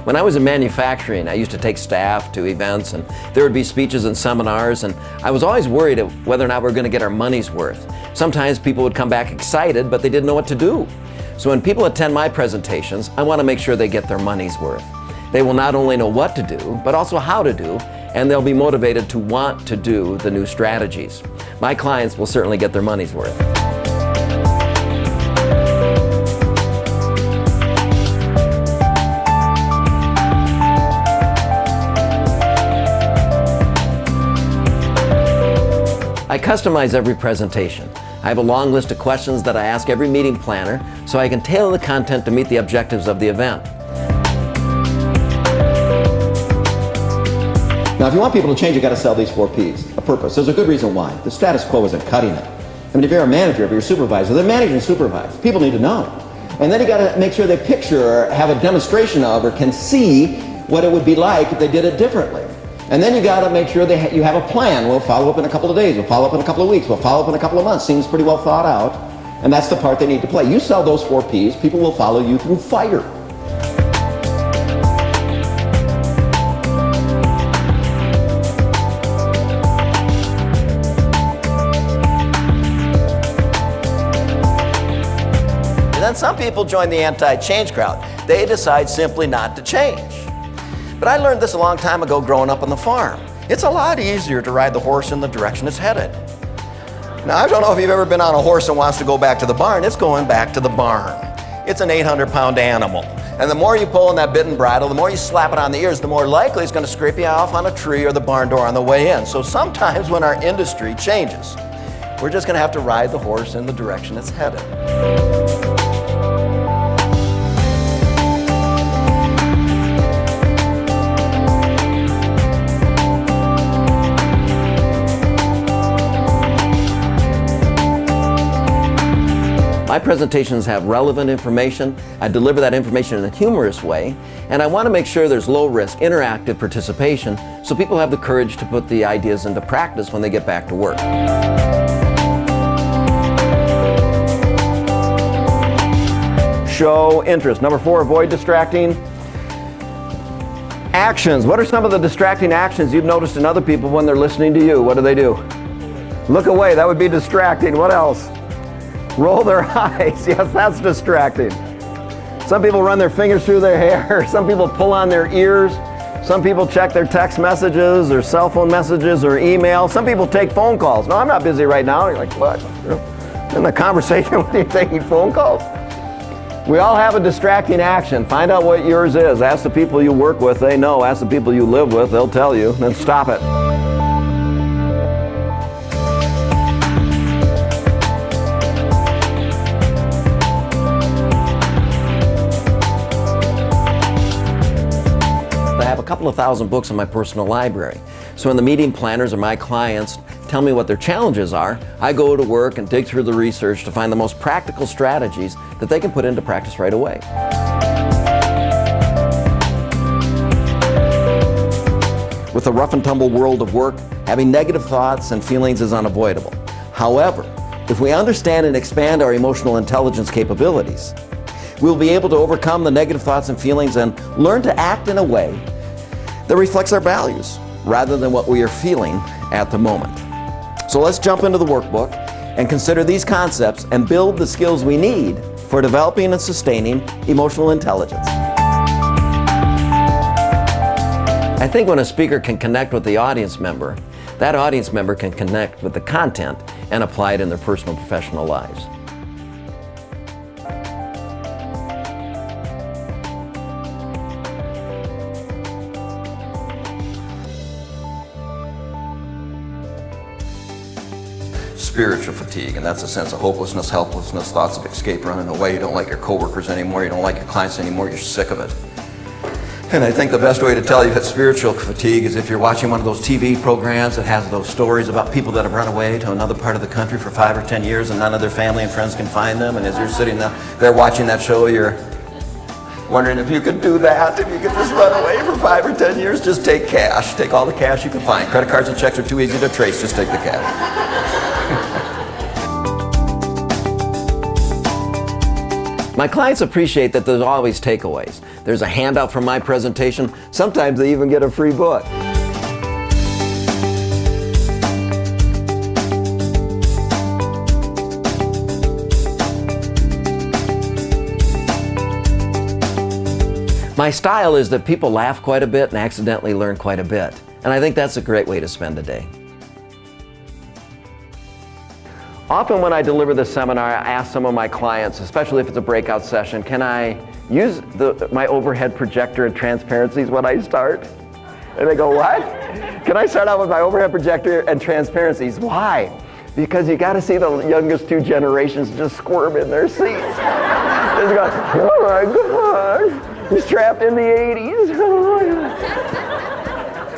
When I was in manufacturing, I used to take staff to events, and there would be speeches and seminars, and I was always worried of whether or not we were going to get our money's worth. Sometimes people would come back excited, but they didn't know what to do. So when people attend my presentations, I want to make sure they get their money's worth. They will not only know what to do, but also how to do, and they'll be motivated to want to do the new strategies. My clients will certainly get their money's worth. I customize every presentation. I have a long list of questions that I ask every meeting planner so I can tailor the content to meet the objectives of the event. Now, if you want people to change, you got to sell these 4 Ps. A purpose. There's a good reason why. The status quo isn't cutting it. I mean, if you're a manager, if you're a supervisor, they're managing and supervised. People need to know. And then you got to make sure they picture or have a demonstration of or can see what it would be like if they did it differently. And then you got to make sure you have a plan. We'll follow up in a couple of days. We'll follow up in a couple of weeks. We'll follow up in a couple of months. Seems pretty well thought out. And that's the part they need to play. You sell those 4 Ps, people will follow you through fire. Then some people join the anti-change crowd. They decide simply not to change. But I learned this a long time ago growing up on the farm. It's a lot easier to ride the horse in the direction it's headed. Now, I don't know if you've ever been on a horse and wants to go back to the barn. It's going back to the barn. It's an 800-pound animal. And the more you pull on that bit and bridle, the more you slap it on the ears, the more likely it's going to scrape you off on a tree or the barn door on the way in. So sometimes when our industry changes, we're just going to have to ride the horse in the direction it's headed. My presentations have relevant information. I deliver that information in a humorous way, and I want to make sure there's low-risk, interactive participation so people have the courage to put the ideas into practice when they get back to work. Show interest. Number 4, avoid distracting actions. What are some of the distracting actions you've noticed in other people when they're listening to you? What do? Look away. That would be distracting. What else? Roll their eyes. Yes, that's distracting. Some people run their fingers through their hair. Some people pull on their ears. Some people check their text messages or cell phone messages or email. Some people take phone calls. No, I'm not busy right now. You're like, what? In the conversation, what are you taking phone calls? We all have a distracting action. Find out what yours is. Ask the people you work with. They know. Ask the people you live with. They'll tell you. Then stop it. A couple of thousand books in my personal library. So when the meeting planners or my clients tell me what their challenges are, I go to work and dig through the research to find the most practical strategies that they can put into practice right away. With the rough and tumble world of work, having negative thoughts and feelings is unavoidable. However, if we understand and expand our emotional intelligence capabilities, we'll be able to overcome the negative thoughts and feelings and learn to act in a way that reflects our values rather than what we are feeling at the moment. So let's jump into the workbook and consider these concepts and build the skills we need for developing and sustaining emotional intelligence. I think when a speaker can connect with the audience member, that audience member can connect with the content and apply it in their personal and professional lives. Spiritual fatigue, and that's a sense of hopelessness, helplessness, thoughts of escape, running away. You don't like your coworkers anymore, you don't like your clients anymore, you're sick of it. And I think the best way to tell you that spiritual fatigue is if you're watching one of those TV programs that has those stories about people that have run away to another part of the country for 5 or 10 years and none of their family and friends can find them, and as you're sitting there watching that show, you're wondering if you could do that, if you could just run away for 5 or 10 years. Just take cash, take all the cash you can find. Credit cards and checks are too easy to trace, just take the cash. My clients appreciate that there's always takeaways. There's a handout from my presentation. Sometimes they even get a free book. My style is that people laugh quite a bit and accidentally learn quite a bit. And I think that's a great way to spend a day. Often when I deliver this seminar, I ask some of my clients, especially if it's a breakout session, can I use my overhead projector and transparencies when I start? And they go, what? Can I start out with my overhead projector and transparencies? Why? Because you got to see the youngest two generations just squirm in their seats. They're going, oh my God. He's trapped in the 80s.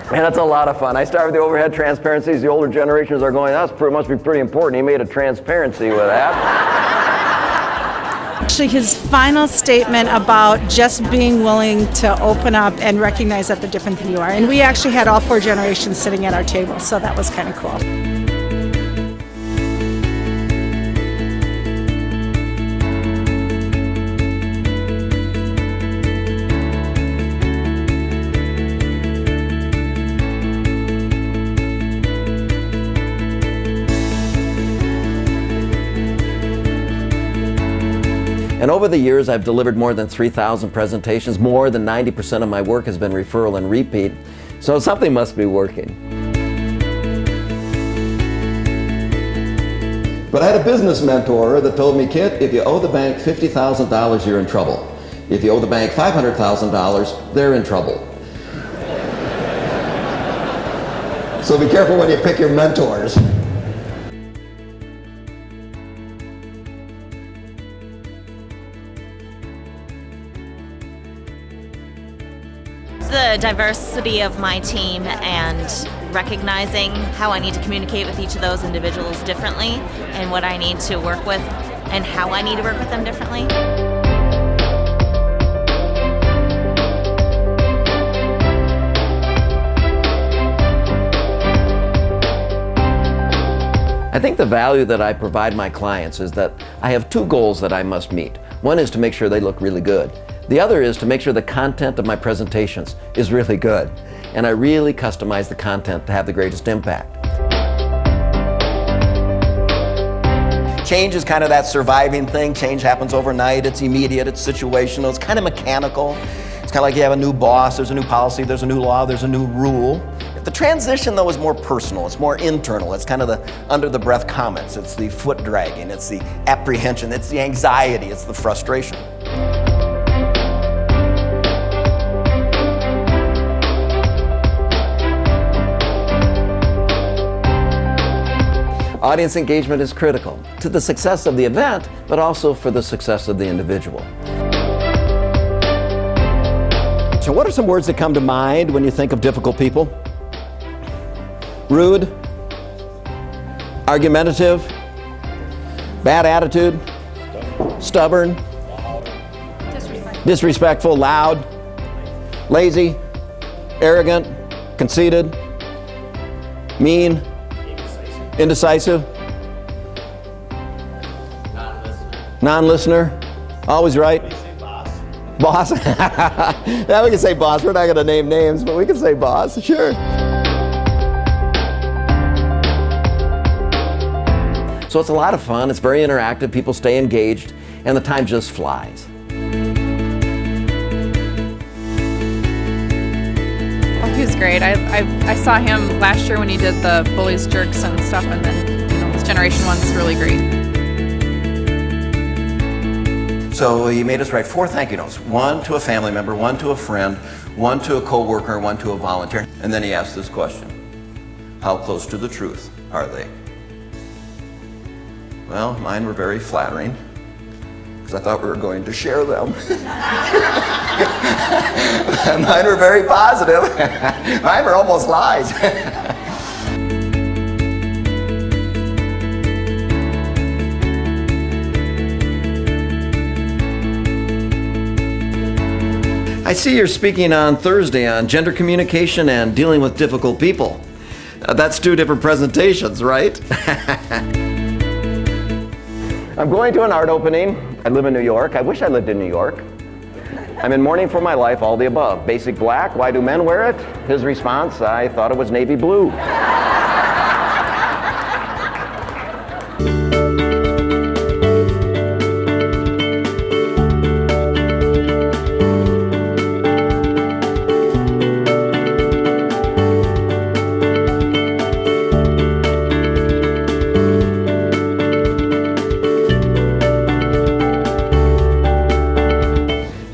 And that's a lot of fun. I start with the overhead transparencies. The older generations are going, must be pretty important. He made a transparency with that. Actually, his final statement about just being willing to open up and recognize that they're different than you are. And we actually had all 4 generations sitting at our table, so that was kind of cool. And over the years, I've delivered more than 3,000 presentations. More than 90% of my work has been referral and repeat. So something must be working. But I had a business mentor that told me, kid, if you owe the bank $50,000, you're in trouble. If you owe the bank $500,000, they're in trouble. So be careful when you pick your mentors. The diversity of my team and recognizing how I need to communicate with each of those individuals differently and what I need to work with and how I need to work with them differently. I think the value that I provide my clients is that I have 2 goals that I must meet. One is to make sure they look really good. The other is to make sure the content of my presentations is really good. And I really customize the content to have the greatest impact. Change is kind of that surviving thing. Change happens overnight. It's immediate. It's situational. It's kind of mechanical. It's kind of like you have a new boss. There's a new policy. There's a new law. There's a new rule. The transition, though, is more personal. It's more internal. It's kind of the under-the-breath comments. It's the foot dragging. It's the apprehension. It's the anxiety. It's the frustration. Audience engagement is critical to the success of the event, but also for the success of the individual. So what are some words that come to mind when you think of difficult people? Rude, argumentative, bad attitude, stubborn, disrespectful, loud, lazy, arrogant, conceited, mean, indecisive, non-listener, always right. Boss? Yeah, we can say boss. We're not going to name names, but we can say boss, sure. So it's a lot of fun. It's very interactive. People stay engaged, and the time just flies. He was great. I saw him last year when he did the bullies, jerks, and stuff, and then this generation one's really great. So he made us write 4 thank you notes. 1 to a family member, 1 to a friend, 1 to a co-worker, 1 to a volunteer. And then he asked this question: how close to the truth are they? Well, mine were very flattering, because I thought we were going to share them. Mine were very positive. Mine were almost lies. I see you're speaking on Thursday on gender communication and dealing with difficult people. That's 2 different presentations, right? I'm going to an art opening. I live in New York. I wish I lived in New York. I'm in mourning for my life, all the above. Basic black, why do men wear it? His response, I thought it was navy blue.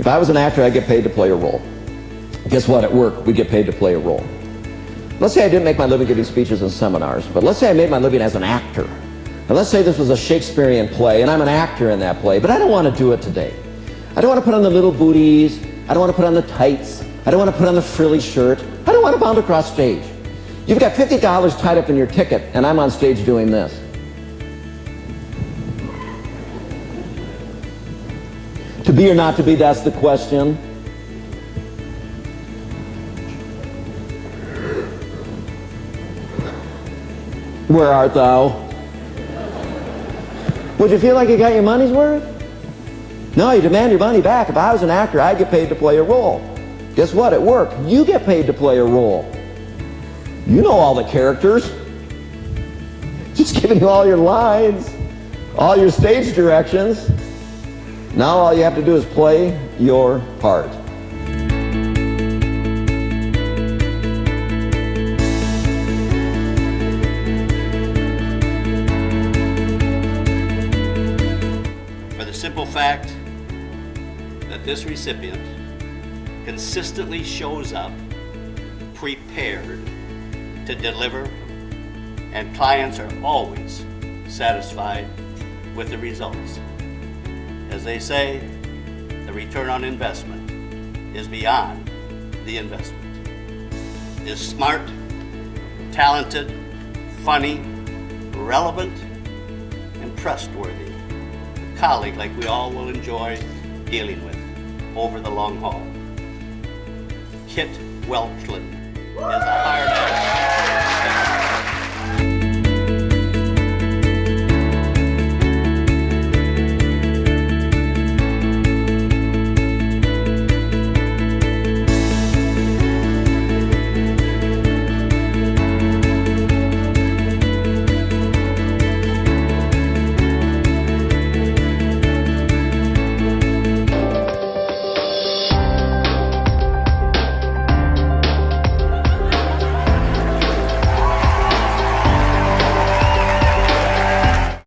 If I was an actor, I'd get paid to play a role. Guess what? At work, we get paid to play a role. Let's say I didn't make my living giving speeches and seminars, but let's say I made my living as an actor. And let's say this was a Shakespearean play, and I'm an actor in that play, but I don't want to do it today. I don't want to put on the little booties. I don't want to put on the tights. I don't want to put on the frilly shirt. I don't want to bound across stage. You've got $50 tied up in your ticket, and I'm on stage doing this. To be or not to be, that's the question. Where art thou? Would you feel like you got your money's worth? No, you demand your money back. If I was an actor, I'd get paid to play a role. Guess what? At work, you get paid to play a role. You know all the characters. Just giving you all your lines, all your stage directions. Now all you have to do is play your part. For the simple fact that this recipient consistently shows up prepared to deliver, and clients are always satisfied with the results. As they say, the return on investment is beyond the investment. Is smart, talented, funny, relevant, and trustworthy. A colleague like we all will enjoy dealing with over the long haul. Kit Welchlin is a hard